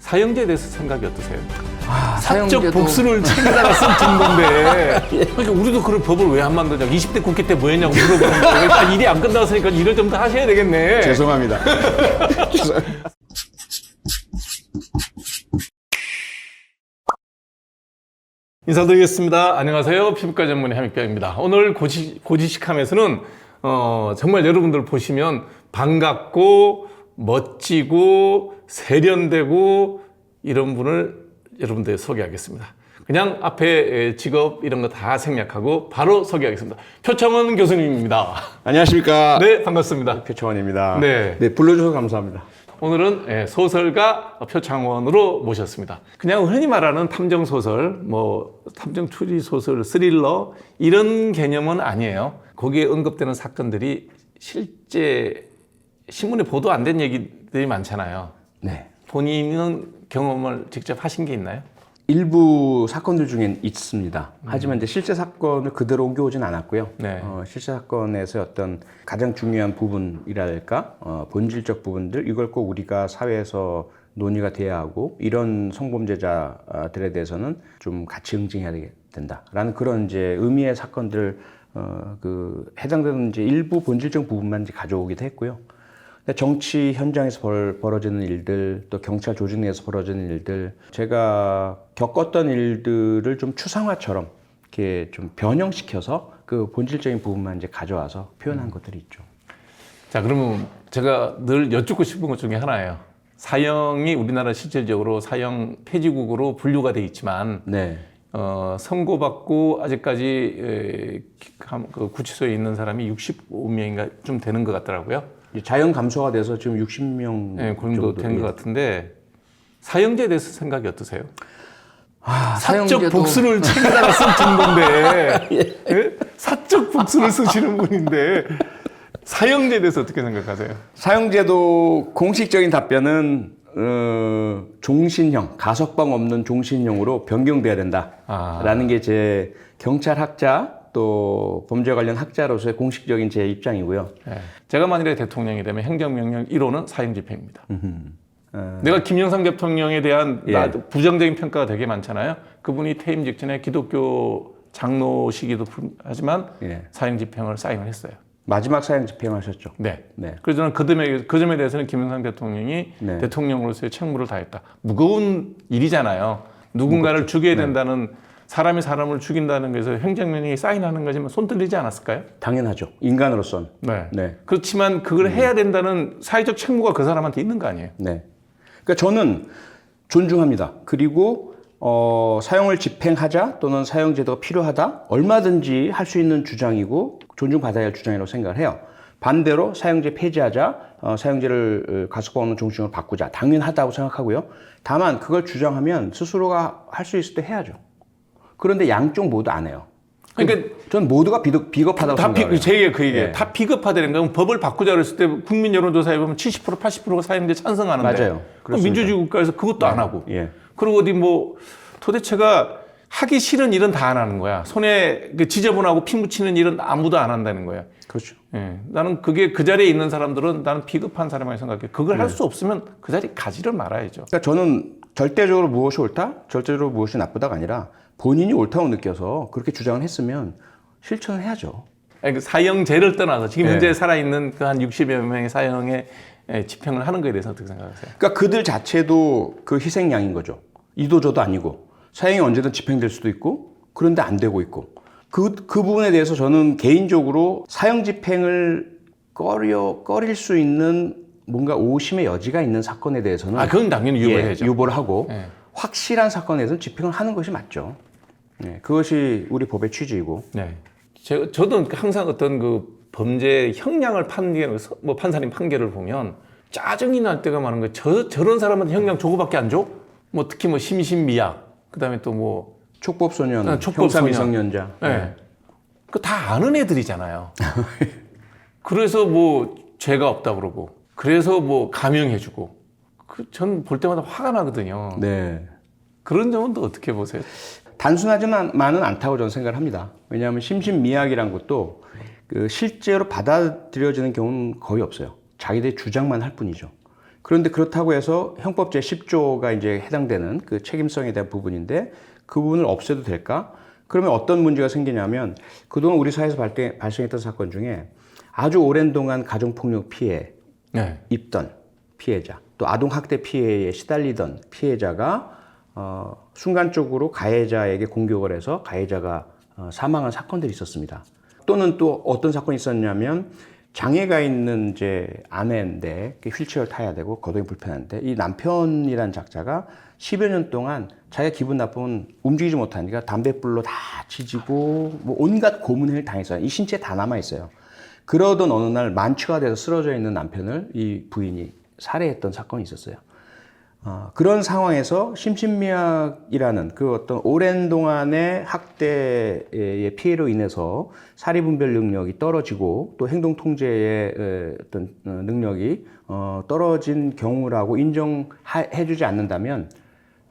사형제에 대해서 생각이 어떠세요? 사적 사형제도- 복수를 챙겨다가 쓴 증거인데 그러니까 우리도 그런 법을 왜 안 만드냐고 20대 국회 때 뭐 했냐고 물어보는데 딱 일이 안 끝났으니까 일을 좀 더 하셔야 되겠네. 죄송합니다. 인사드리겠습니다. 안녕하세요. 피부과 전문의 함익병입니다. 오늘 고지식함에서는 정말 여러분들 보시면 반갑고 멋지고 세련되고 이런 분을 여러분들 소개하겠습니다. 그냥 앞에 직업 이런 거 다 생략하고 바로 소개하겠습니다. 표창원 교수님입니다. 안녕하십니까. 네, 반갑습니다. 표창원입니다. 네. 불러주셔서 감사합니다. 오늘은 소설가 표창원으로 모셨습니다. 그냥 흔히 말하는 탐정소설, 탐정 추리소설, 스릴러 이런 개념은 아니에요. 거기에 언급되는 사건들이 실제 신문에 보도 안 된 얘기들이 많잖아요. 네. 본인은 경험을 직접 하신 게 있나요? 일부 사건들 중엔 있습니다. 하지만 이제 실제 사건을 그대로 옮겨오진 않았고요. 네. 실제 사건에서 어떤 가장 중요한 부분이랄까, 본질적 부분들, 이걸 꼭 우리가 사회에서 논의가 돼야 하고, 이런 성범죄자들에 대해서는 좀 같이 응징해야 된다라는 그런 이제 의미의 사건들, 해당되는 이제 일부 본질적 부분만 이제 가져오기도 했고요. 정치 현장에서 벌어지는 일들, 또 경찰 조직 내에서 벌어지는 일들, 제가 겪었던 일들을 좀 추상화처럼 이렇게 좀 변형시켜서 그 본질적인 부분만 이제 가져와서 표현한 것들이 있죠. 자, 그러면 제가 늘 여쭙고 싶은 것 중에 하나예요. 사형이 우리나라 실질적으로 사형 폐지국으로 분류가 돼 있지만, 네. 선고받고 아직까지 그 구치소에 있는 사람이 65명인가 좀 되는 것 같더라고요. 자연 감소가 돼서 지금 60명 네, 그 정도 정도 된 것 같은데 사형제에 대해서 생각이 어떠세요? 사적 사형제도- 복수를 챙겨다가 쓴 증거인데 예? 사적 복수를 쓰시는 분인데 사형제에 대해서 어떻게 생각하세요? 사형제도 공식적인 답변은 종신형, 가석방 없는 종신형으로 변경돼야 된다라는 게 제 경찰학자 또 범죄 관련 학자로서의 공식적인 제 입장이고요. 예. 제가 만일에 대통령이 되면 행정명령 1호는 사형 집행입니다. 내가 김영삼 대통령에 대한 부정적인 평가가 되게 많잖아요. 그분이 퇴임 직전에 기독교 장로시기도 하지만 사형 집행을 사인을 했어요. 마지막 사형 집행하셨죠. 네. 네. 그래서 저는 그 점에 대해서는 김영삼 대통령이 대통령으로서의 책무를 다했다. 무거운 일이잖아요. 누군가를 죽여야 된다는 사람이 사람을 죽인다는 것에서 행정명령이 사인하는 거지만 손 들리지 않았을까요? 당연하죠. 인간으로선. 네. 그렇지만 그걸 해야 된다는 사회적 책무가 그 사람한테 있는 거 아니에요? 네. 그러니까 저는 존중합니다. 그리고 사형을 집행하자 또는 사형제도가 필요하다 얼마든지 할 수 있는 주장이고 존중받아야 할 주장이라고 생각을 해요. 반대로 사형제 폐지하자, 사형제를 가석방 없는 종신형으로 바꾸자 당연하다고 생각하고요. 다만 그걸 주장하면 스스로가 할 수 있을 때 해야죠. 그런데 양쪽 모두 안 해요. 그러니까 전 모두가 비겁하다고 생각해요. 제 얘기가 그 얘기예요. 다 비겁하다는 건 법을 바꾸자 그랬을 때 국민 여론조사에 보면 70% 80%가 사형제 찬성하는데 맞아요. 그럼 민주주의 국가에서 그것도 안 하고 예. 그리고 어디 도대체가 하기 싫은 일은 다 안 하는 거야. 손에 지저분하고 피 묻히는 일은 아무도 안 한다는 거야. 그렇죠. 예. 나는 그게 그 자리에 있는 사람들은 나는 비겁한 사람이라고 생각해. 그걸 할 수 없으면 그 자리 가지를 말아야죠. 그러니까 저는 절대적으로 무엇이 옳다, 절대적으로 무엇이 나쁘다가 아니라 본인이 옳다고 느껴서 그렇게 주장을 했으면 실천을 해야죠. 그 사형제를 떠나서 지금 현재 살아있는 그 한 60여 명의 사형에 집행을 하는 거에 대해서 어떻게 생각하세요? 그러니까 그들 자체도 그 희생양인 거죠. 이도저도 아니고 사형이 언제든 집행될 수도 있고 그런데 안 되고 있고 그 부분에 대해서 저는 개인적으로 사형 집행을 꺼릴 수 있는 뭔가 오심의 여지가 있는 사건에 대해서는 그건 당연히 유보해야죠. 유보를 하고 확실한 사건에서는 집행을 하는 것이 맞죠. 그것이 우리 법의 취지이고. 네. 저도 항상 어떤 그 범죄 형량을 판사님 판결을 보면 짜증이 날 때가 많은 거예요. 저런 사람한테 형량 저거밖에 안 줘? 특히 심신미약, 그 다음에 또 촉법소년, 촉법소년. 형사미성년자. 네. 그 다 아는 애들이잖아요. 그래서 죄가 없다 그러고, 그래서 감형해주고, 전 볼 때마다 화가 나거든요. 네. 그런 점은 또 어떻게 보세요? 단순하지만은 않다고 저는 생각을 합니다. 왜냐하면 심신미약이란 것도 실제로 받아들여지는 경우는 거의 없어요. 자기들의 주장만 할 뿐이죠. 그런데 그렇다고 해서 형법 제10조가 이제 해당되는 그 책임성에 대한 부분인데 그 부분을 없애도 될까? 그러면 어떤 문제가 생기냐면 그동안 우리 사회에서 발생했던 사건 중에 아주 오랜 동안 가정폭력 피해 네. 입던 피해자, 또 아동학대 피해에 시달리던 피해자가 순간적으로 가해자에게 공격을 해서 가해자가 사망한 사건들이 있었습니다. 또는 또 어떤 사건이 있었냐면 장애가 있는 이제 아내인데 휠체어를 타야 되고 거동이 불편한데 이 남편이란 작자가 10여 년 동안 자기가 기분 나쁘면 움직이지 못하니까 담뱃불로 다 지지고 뭐 온갖 고문을 당했어요. 이 신체 다 남아 있어요. 그러던 어느 날 만취가 돼서 쓰러져 있는 남편을 이 부인이 살해했던 사건이 있었어요. 그런 상황에서 심신미약이라는 그 어떤 오랜 동안의 학대의 피해로 인해서 사리분별 능력이 떨어지고 또 행동 통제의 어떤 능력이 떨어진 경우라고 인정해주지 않는다면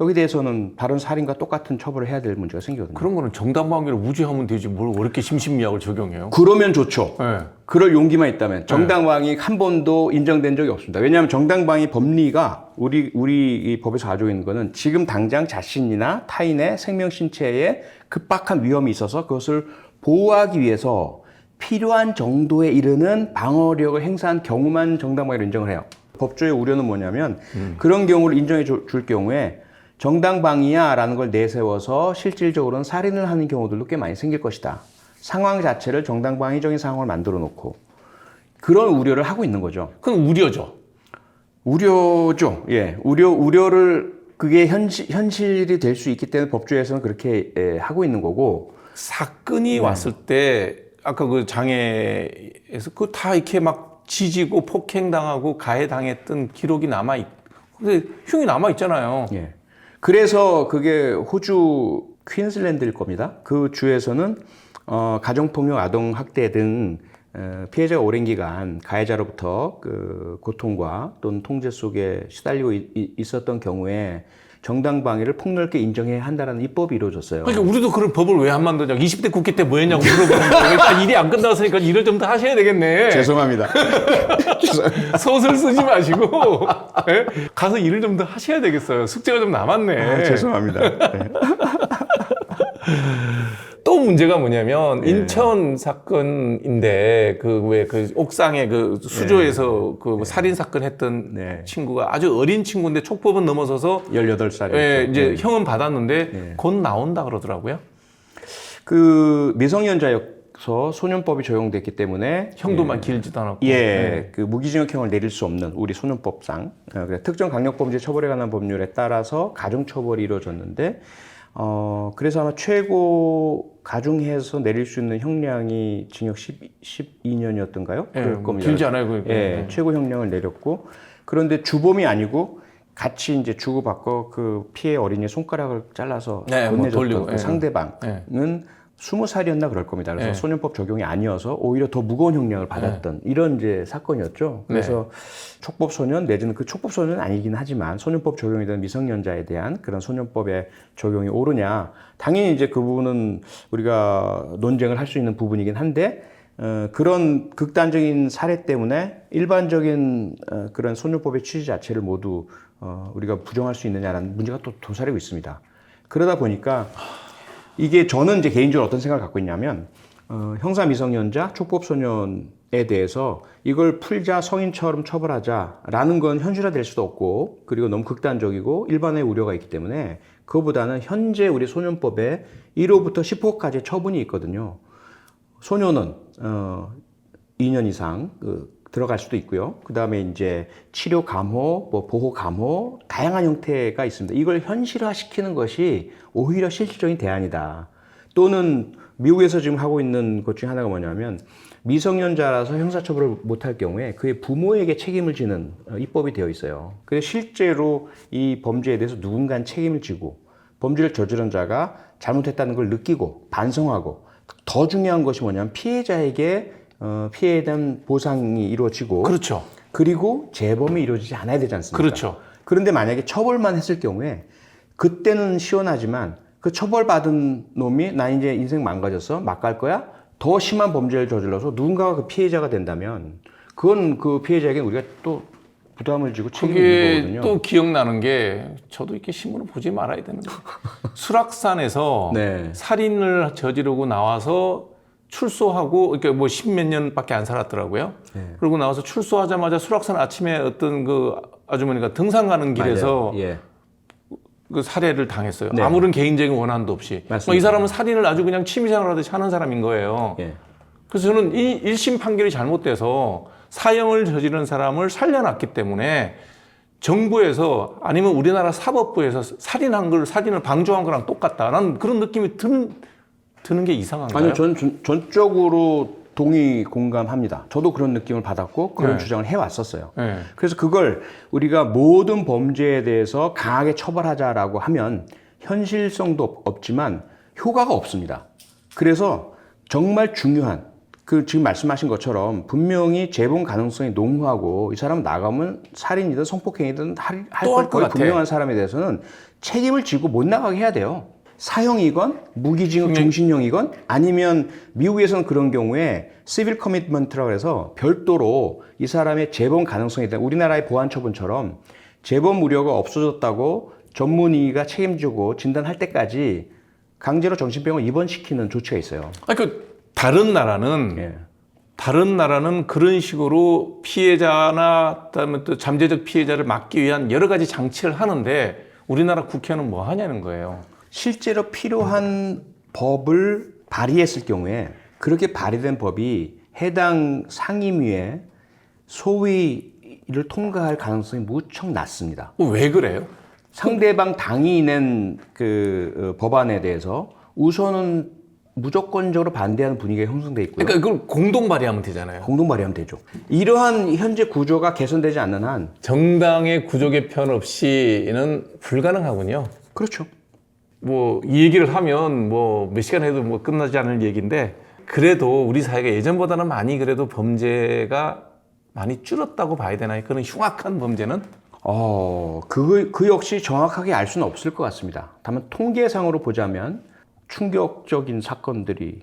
여기 대해서는 다른 살인과 똑같은 처벌을 해야 될 문제가 생기거든요. 그런 거는 정당방위를 무죄하면 되지 뭘 그렇게 심신미약을 적용해요? 그러면 좋죠. 네. 그럴 용기만 있다면 정당방위 한 번도 인정된 적이 없습니다. 왜냐하면 정당방위 법리가 우리 이 법에서 가지고 있는 거는 지금 당장 자신이나 타인의 생명 신체에 급박한 위험이 있어서 그것을 보호하기 위해서 필요한 정도에 이르는 방어력을 행사한 경우만 정당방위로 인정을 해요. 법조의 우려는 뭐냐면 그런 경우를 인정해 줄 경우에 정당방위야라는 걸 내세워서 실질적으로는 살인을 하는 경우들도 꽤 많이 생길 것이다. 상황 자체를 정당방위적인 상황을 만들어 놓고 그런 우려를 하고 있는 거죠. 그건 우려죠. 우려죠. 예. 우려를 그게 현실이 될 수 있기 때문에 법조에서는 그렇게 하고 있는 거고 사건이 왔을 때 아까 그 장애에서 그 다 이렇게 막 지지고 폭행당하고 가해당했던 기록이 남아있, 근데 흉이 남아있잖아요. 예. 그래서 그게 호주 퀸즐랜드일 겁니다. 그 주에서는 가정폭력, 아동학대 등 피해자가 오랜 기간 가해자로부터 그 고통과 또는 통제 속에 시달리고 있었던 경우에 정당방위를 폭넓게 인정해야 한다는 입법이 이루어졌어요. 그러니까 우리도 그런 법을 왜 안 만드냐고. 20대 국회 때 뭐 했냐고 물어보는데 다 일이 안 끝났으니까 일을 좀 더 하셔야 되겠네. 죄송합니다. 소설 쓰지 마시고 네? 가서 일을 좀 더 하셔야 되겠어요. 숙제가 좀 남았네. 죄송합니다. 네. 또 문제가 뭐냐면 인천 사건인데 그 왜 그 옥상에 그 수조에서 그 살인 사건 했던 친구가 아주 어린 친구인데 촉법은 넘어서서 18살이죠. 예, 이제 형은 받았는데 곧 나온다 그러더라고요. 그 미성년자여서 소년법이 적용됐기 때문에 형도만 길지도 않았고. 그 무기징역형을 내릴 수 없는 우리 소년법상 특정 강력범죄 처벌에 관한 법률에 따라서 가중처벌이 이루어졌는데 그래서 아마 최고 가중해서 내릴 수 있는 형량이 징역 12년이었던가요? 예, 그럴 겁니다. 길지 않아요. 그러니까. 최고 형량을 내렸고 그런데 주범이 아니고 같이 이제 주고받고 그 피해 어린이의 손가락을 잘라서 건네줬던 돌리고, 그 상대방은 20살이었나 그럴 겁니다. 그래서 예. 소년법 적용이 아니어서 오히려 더 무거운 형량을 받았던 이런 이제 사건이었죠. 그래서 촉법 소년 내지는 그 촉법 소년은 아니긴 하지만 소년법 적용이 된 미성년자에 대한 그런 소년법의 적용이 옳으냐. 당연히 이제 그 부분은 우리가 논쟁을 할 수 있는 부분이긴 한데 그런 극단적인 사례 때문에 일반적인 그런 소년법의 취지 자체를 모두 우리가 부정할 수 있느냐라는 문제가 또 도사리고 있습니다. 그러다 보니까 이게 저는 이제 개인적으로 어떤 생각을 갖고 있냐면 형사 미성년자, 촉법 소년에 대해서 이걸 풀자 성인처럼 처벌하자라는 건 현실화될 수도 없고 그리고 너무 극단적이고 일반의 우려가 있기 때문에 그거보다는 현재 우리 소년법에 1호부터 10호까지 처분이 있거든요. 소년은 2년 이상 들어갈 수도 있고요. 그 다음에 이제 치료 감호, 뭐 보호 감호, 다양한 형태가 있습니다. 이걸 현실화시키는 것이 오히려 실질적인 대안이다. 또는 미국에서 지금 하고 있는 것 중에 하나가 뭐냐면 미성년자라서 형사처벌을 못할 경우에 그의 부모에게 책임을 지는 입법이 되어 있어요. 그래서 실제로 이 범죄에 대해서 누군가 책임을 지고 범죄를 저지른 자가 잘못했다는 걸 느끼고 반성하고 더 중요한 것이 뭐냐면 피해자에게 피해에 대한 보상이 이루어지고 그렇죠. 그리고 재범이 이루어지지 않아야 되지 않습니까? 그렇죠. 그런데 만약에 처벌만 했을 경우에 그때는 시원하지만 그 처벌받은 놈이 나 이제 인생 망가졌어 막 갈 거야? 더 심한 범죄를 저질러서 누군가가 그 피해자가 된다면 그건 그 피해자에게 우리가 또 부담을 지고 책임을 그게 지거든요. 또 기억나는 게 저도 이렇게 신문을 보지 말아야 되는 거예요. 수락산에서 네. 살인을 저지르고 나와서 출소하고 그러니까 뭐 십몇 년밖에 안 살았더라고요. 네. 그러고 나와서 출소하자마자 수락산 아침에 어떤 그 아주머니가 등산 가는 길에서 맞아요. 예. 그 살해를 당했어요. 네. 아무런 개인적인 원한도 없이. 맞습니다. 이 사람은 살인을 아주 그냥 취미생활하듯이 하는 사람인 거예요. 예. 그래서 저는 이 1심 판결이 잘못돼서 사형을 저지른 사람을 살려놨기 때문에 정부에서 아니면 우리나라 사법부에서 살인을 방조한 거랑 똑같다. 난 그런 느낌이 드는 게 이상한가요? 아니요, 저는 전적으로 동의 공감합니다. 저도 그런 느낌을 받았고 그런 네. 주장을 해왔었어요. 네. 그래서 그걸 우리가 모든 범죄에 대해서 강하게 처벌하자라고 하면 현실성도 없지만 효과가 없습니다. 그래서 정말 중요한 그 지금 말씀하신 것처럼 분명히 재범 가능성이 농후하고 이 사람 나가면 살인이든 성폭행이든 할 또 할 것 것 같아. 분명한 사람에 대해서는 책임을 지고 못 나가게 해야 돼요. 사형이건 무기징역 종신형이건 아니면 미국에서는 그런 경우에 시빌 커미트먼트라고 해서 별도로 이 사람의 재범 가능성에 대한 우리나라의 보안처분처럼 재범 우려가 없어졌다고 전문의가 책임지고 진단할 때까지 강제로 정신병원 입원시키는 조치가 있어요. 아니, 그 다른 나라는 예. 그런 식으로 피해자나 그다음에 또 잠재적 피해자를 막기 위한 여러 가지 장치를 하는데 우리나라 국회는 뭐 하냐는 거예요. 실제로 필요한 법을 발의했을 경우에 그렇게 발의된 법이 해당 상임위에 소위를 통과할 가능성이 무척 낮습니다. 왜 그래요? 상대방 당이 낸 그 법안에 대해서 우선은 무조건적으로 반대하는 분위기가 형성돼 있고요. 그러니까 그걸 공동 발의하면 되잖아요. 공동 발의하면 되죠. 이러한 현재 구조가 개선되지 않는 한 정당의 구조 개편 없이는 불가능하군요. 그렇죠. 뭐 이 얘기를 하면 뭐 몇 시간 해도 뭐 끝나지 않을 얘기인데 그래도 우리 사회가 예전보다는 많이 그래도 범죄가 많이 줄었다고 봐야 되나요? 그런 흉악한 범죄는? 그 역시 정확하게 알 수는 없을 것 같습니다. 다만 통계상으로 보자면 충격적인 사건들이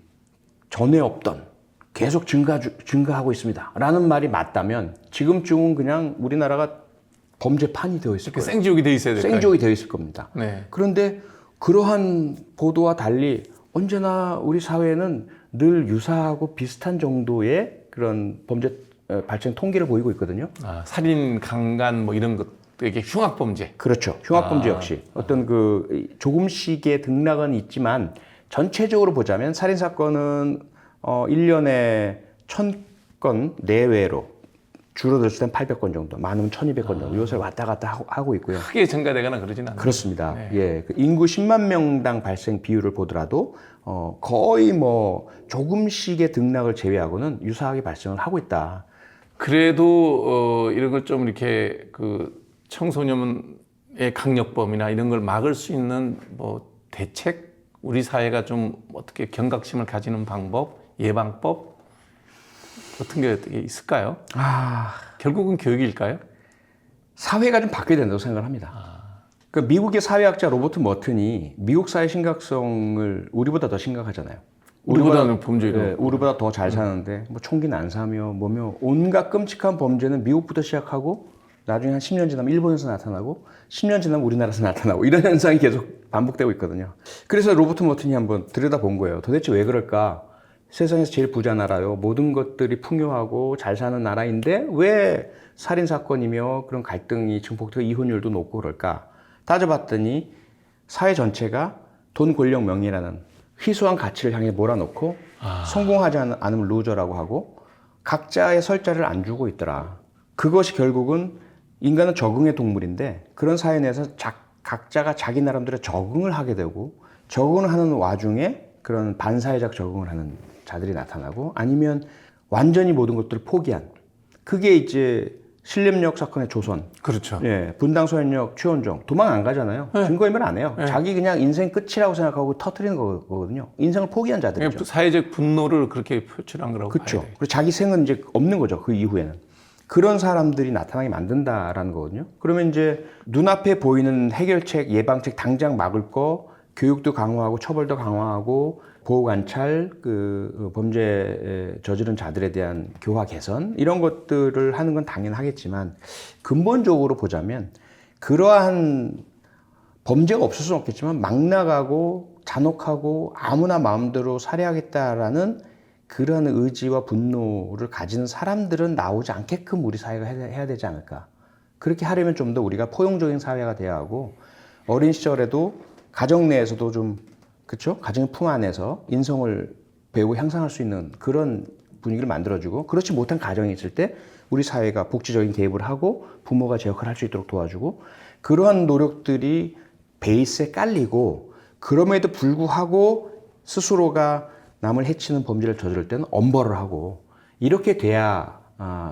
전에 없던 계속 증가하고 있습니다. 라는 말이 맞다면 지금쯤은 그냥 우리나라가 범죄판이 되어 있을 거예요. 생지옥이 돼 있어야 될까요? 생지옥이 되어 있을 겁니다. 네. 그런데 그러한 보도와 달리 언제나 우리 사회는 늘 유사하고 비슷한 정도의 그런 범죄 발생 통계를 보이고 있거든요. 살인, 강간 뭐 이런 것 되게 흉악 범죄. 그렇죠. 흉악범죄 역시 어떤 그 조금씩의 등락은 있지만 전체적으로 보자면 살인사건은 1년에 1000건 내외로 줄어들었을 땐 800건 정도, 많으면 1200건 정도 요새 왔다 갔다 하고 있고요. 크게 증가되거나 그러진 않아요. 그렇습니다. 네. 예, 그 인구 10만 명당 발생 비율을 보더라도 거의 뭐 조금씩의 등락을 제외하고는 유사하게 발생을 하고 있다. 그래도 이런 걸 좀 이렇게 그 청소년의 강력범이나 이런 걸 막을 수 있는 뭐 대책, 우리 사회가 좀 어떻게 경각심을 가지는 방법, 예방법 같은 게 어떻게 있을까요? 결국은 교육일까요? 사회가 좀 바뀌어야 된다고 생각을 합니다. 그 미국의 사회학자 로버트 머튼이 미국 사회 심각성을 우리보다 더 심각하잖아요. 우리보다는 범죄율이 네, 우리보다 더 잘 사는데 뭐 총기는 안 사며 뭐며 온갖 끔찍한 범죄는 미국부터 시작하고 나중에 한 10년 지나면 일본에서 나타나고 10년 지나면 우리나라에서 나타나고 이런 현상이 계속 반복되고 있거든요. 그래서 로버트 머튼이 한번 들여다본 거예요. 도대체 왜 그럴까? 세상에서 제일 부자 나라요. 모든 것들이 풍요하고 잘 사는 나라인데 왜 살인 사건이며 그런 갈등이 증폭되고 이혼율도 높고 그럴까? 따져봤더니 사회 전체가 돈, 권력, 명예라는 희소한 가치를 향해 몰아넣고 성공하지 않으면 루저라고 하고 각자의 설자를 안 주고 있더라. 그것이 결국은 인간은 적응의 동물인데 그런 사회 내에서 각자가 자기 나름대로 적응을 하게 되고 적응을 하는 와중에 그런 반사회적 적응을 하는 자들이 나타나고 아니면 완전히 모든 것들을 포기한 그게 이제 신림역 사건의 조선. 그렇죠. 예, 분당소년역 최원정 도망 안 가잖아요. 네. 증거인멸 안 해요. 네. 자기 그냥 인생 끝이라고 생각하고 터뜨리는 거거든요. 인생을 포기한 자들이죠. 사회적 분노를 그렇게 표출한 거라고 그렇죠. 봐야 돼요. 그리고 자기 생은 이제 없는 거죠. 그 이후에는. 그런 사람들이 나타나게 만든다라는 거거든요. 그러면 이제 눈앞에 보이는 해결책, 예방책 당장 막을 거 교육도 강화하고 처벌도 강화하고 보호 관찰, 범죄 저지른 자들에 대한 교화 개선 이런 것들을 하는 건 당연하겠지만 근본적으로 보자면 그러한 범죄가 없을 수는 없겠지만 막 나가고 잔혹하고 아무나 마음대로 살해하겠다라는 그런 의지와 분노를 가진 사람들은 나오지 않게끔 우리 사회가 해야 되지 않을까. 그렇게 하려면 좀 더 우리가 포용적인 사회가 돼야 하고 어린 시절에도 가정 내에서도 좀 그렇죠? 가정의 품 안에서 인성을 배우고 향상할 수 있는 그런 분위기를 만들어주고 그렇지 못한 가정이 있을 때 우리 사회가 복지적인 개입을 하고 부모가 제 역할을 할 수 있도록 도와주고 그러한 노력들이 베이스에 깔리고 그럼에도 불구하고 스스로가 남을 해치는 범죄를 저지를 때는 엄벌을 하고 이렇게 돼야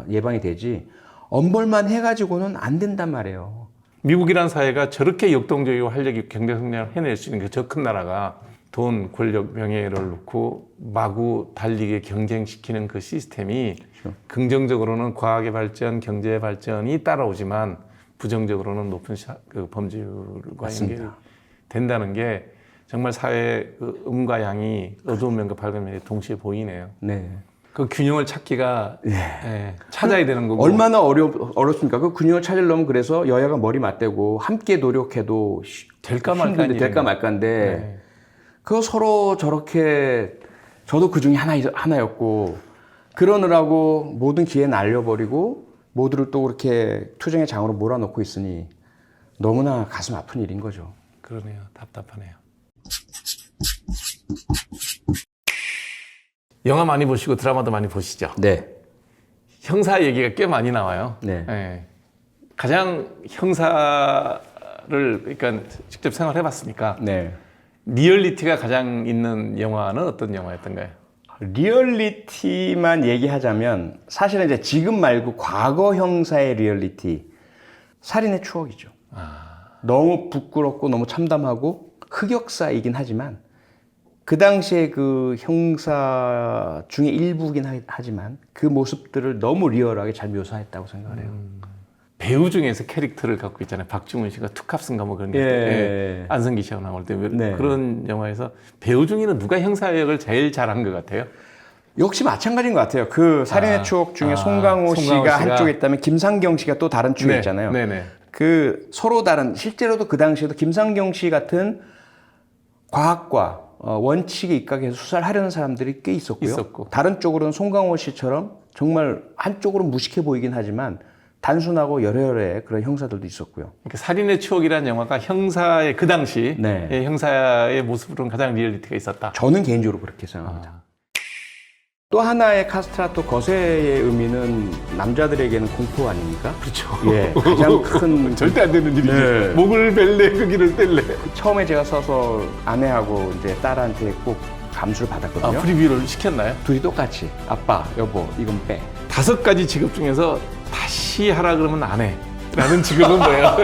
예방이 되지 엄벌만 해가지고는 안 된단 말이에요. 미국이란 사회가 저렇게 역동적이고 활력이 경제 성장을 해낼 수 있는 그 저 큰 나라가 돈, 권력, 명예를 놓고 마구 달리게 경쟁시키는 그 시스템이 그렇죠. 긍정적으로는 과학의 발전, 경제의 발전이 따라오지만 부정적으로는 높은 그 범죄율과 연결이 된다는 게 정말 사회의 그 음과 양이 어두운 면과 밝은 면이 동시에 보이네요. 네. 그 균형을 찾기가 예, 찾아야 되는 거고. 얼마나 어렵습니까? 그 균형을 찾으려면 그래서 여야가 머리 맞대고 함께 노력해도 될까 말까 될까 말까인데 네. 그거 서로 저렇게 저도 그 중에 하나였고 그러느라고 모든 기회 날려버리고 모두를 또 그렇게 투쟁의 장으로 몰아넣고 있으니 너무나 가슴 아픈 일인 거죠. 그러네요. 답답하네요. 영화 많이 보시고 드라마도 많이 보시죠? 네. 형사 얘기가 꽤 많이 나와요. 네. 예. 가장 형사를 그러니까 직접 생활해 봤으니까 네. 리얼리티가 가장 있는 영화는 어떤 영화였던가요? 리얼리티만 얘기하자면 사실은 이제 지금 말고 과거 형사의 리얼리티 살인의 추억이죠. 너무 부끄럽고 너무 참담하고 흑역사이긴 하지만 그 당시에 그 형사 중에 일부긴 하지만 그 모습들을 너무 리얼하게 잘 묘사했다고 생각을 해요. 배우 중에서 캐릭터를 갖고 있잖아요. 박중훈 씨가 투캅슨가 뭐 그런 게 예. 안성기 씨가 나올 때 네. 그런 영화에서 배우 중에는 누가 형사 역을 제일 잘한 것 같아요? 역시 마찬가지인 것 같아요. 그 살인의 추억 중에 송강호 씨가 한쪽에 있다면 김상경 씨가 또 다른 쪽에 있잖아요. 네네. 그 서로 다른 실제로도 그 당시에도 김상경 씨 같은 과학과 원칙에 입각해서 수사를 하려는 사람들이 꽤 있었고요. 다른 쪽으로는 송강호 씨처럼 정말 한쪽으로는 무식해 보이긴 하지만 단순하고 여러여러의 그런 형사들도 있었고요. 그러니까 살인의 추억이라는 영화가 형사의 그 당시 네. 형사의 모습으로는 가장 리얼리티가 있었다. 저는 개인적으로 그렇게 생각합니다. 또 하나의 카스트라토 거세의 의미는 남자들에게는 공포 아닙니까? 그렇죠. 예, 가장 큰 절대 안 되는 일이지. 네. 목을 벨래, 그 길을 뗄래. 처음에 제가 써서 아내하고 이제 딸한테 꼭 감수를 받았거든요. 프리뷰를 시켰나요? 둘이 똑같이 아빠, 여보, 이건 빼. 5가지 직업 중에서 다시 하라 그러면 안 해. 라는 직업은 뭐예요?